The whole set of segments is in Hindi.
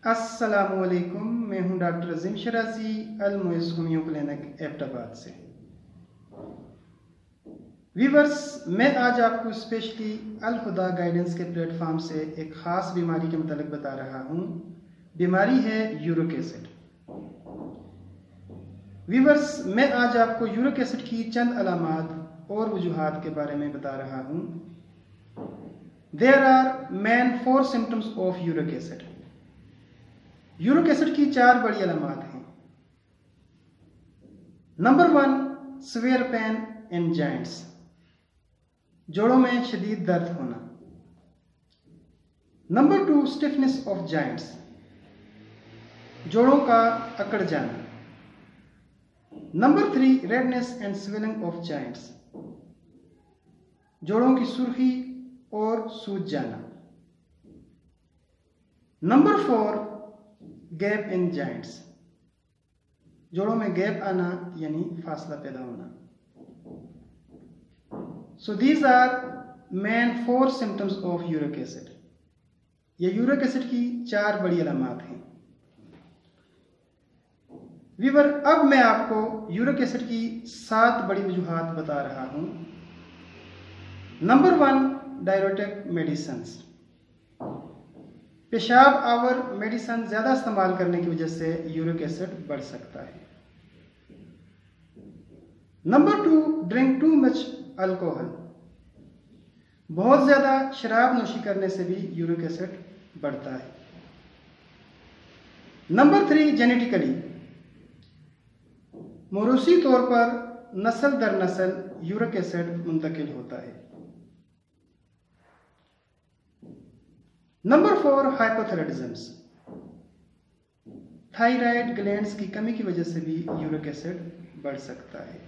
अस्सलामुअलैकुम, मैं हूं डॉक्टर अजीम शराजी अल-मुइज़ होमियो क्लिनिक एबटाबाद से। व्यूअर्स, मैं आज आपको स्पेशली अल हुदा गाइडेंस के प्लेटफॉर्म से एक ख़ास बीमारी के मतलब बता रहा हूं। बीमारी है यूरिक एसिड। व्यूअर्स, मैं आज आपको यूरिक एसिड की चंद अलामात और वजूहात के बारे में बता रहा हूं। There are main 4 symptoms of uric acid. Uric acid की 4 बड़ी अलामात हैं। Number 1, severe pain in joints, जोड़ों में शदीद दर्द होना। नंबर 2, स्टिफनेस ऑफ जॉइंट्स, जोड़ों का अकड़ जाना। Number 3, redness and swelling of joints, जोड़ों की सुर्खी और सूज जाना। नंबर 4, गैप इन जॉइंट्स, जोड़ों में गैप आना यानी फासला पैदा होना। So these are main 4 symptoms of uric acid. ये यूरिक एसिड की 4 बड़ी अलामात हैं। व्यूअर, अब मैं आपको यूरिक एसिड की 7 बड़ी वजूहात बता रहा हूं। नंबर 1, डायरेटिक मेडिसिन्स, पेशाब आवर मेडिसिन ज़्यादा इस्तेमाल करने की वजह से यूरिक एसिड बढ़ सकता है। Number 2, drink too much alcohol, बहुत ज़्यादा शराब नोशी करने से भी यूरिक एसिड बढ़ता है। नंबर 3, जेनेटिकली, मौरूसी तौर पर नस्ल दर नस्ल यूरिक एसिड मुंतकिल होता है। नंबर 4, हाइपोथायराइडिज्म, थायराइड ग्लैंड्स की कमी की वजह से भी यूरिक एसिड बढ़ सकता है।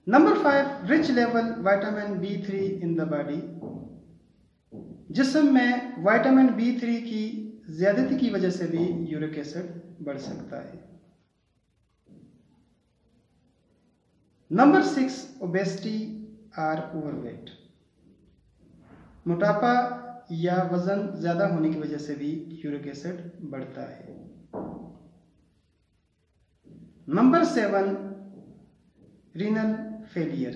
Number 5, rich level vitamin B3 in the body, जिस्म में विटामिन B3 की ज्यादती की वजह से भी यूरिक एसिड बढ़ सकता है। नंबर 6, ओबेसिटी और ओवरवेट, मोटापा या वजन ज्यादा होने की वजह से भी यूरिक एसिड बढ़ता है। नंबर 7, रीनल फेलियर,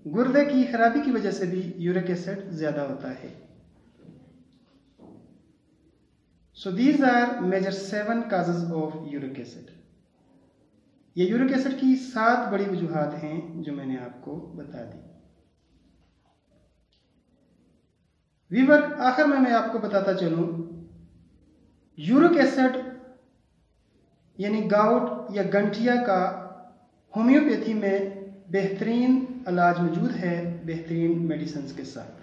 गुर्दे की खराबी की वजह से भी यूरिक एसिड ज्यादा होता है। So these are major 7 causes of uric acid. ये यूरिक एसिड की 7 बड़ी वजूहात हैं जो मैंने आपको बता दी। व्यूअर, आखिर में मैं आपको बताता चलूं, यूरिक एसिड यानी गाउट या गंठिया का होम्योपैथी में बेहतरीन इलाज मौजूद है, बेहतरीन मेडिसिन के साथ।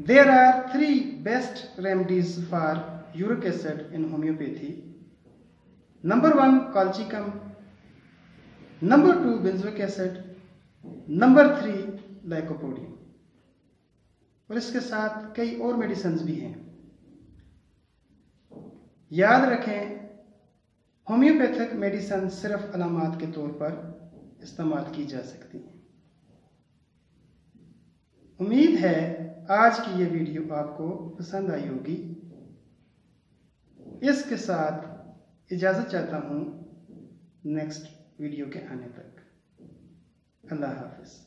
There are 3 best remedies for uric acid in homoeopathy. Number 1, colchicum. Number 2, benzoic acid. Number 3, lycopodium. और इसके साथ कई और मेडिसिन भी हैं। याद रखें, होम्योपैथिक मेडिसिन सिर्फ अलामात के तौर पर इस्तेमाल की जा सकती हैं। उम्मीद है आज की ये वीडियो आपको पसंद आई होगी। इसके साथ इजाज़त चाहता हूँ नेक्स्ट वीडियो के आने तक। अल्लाह हाफिज़।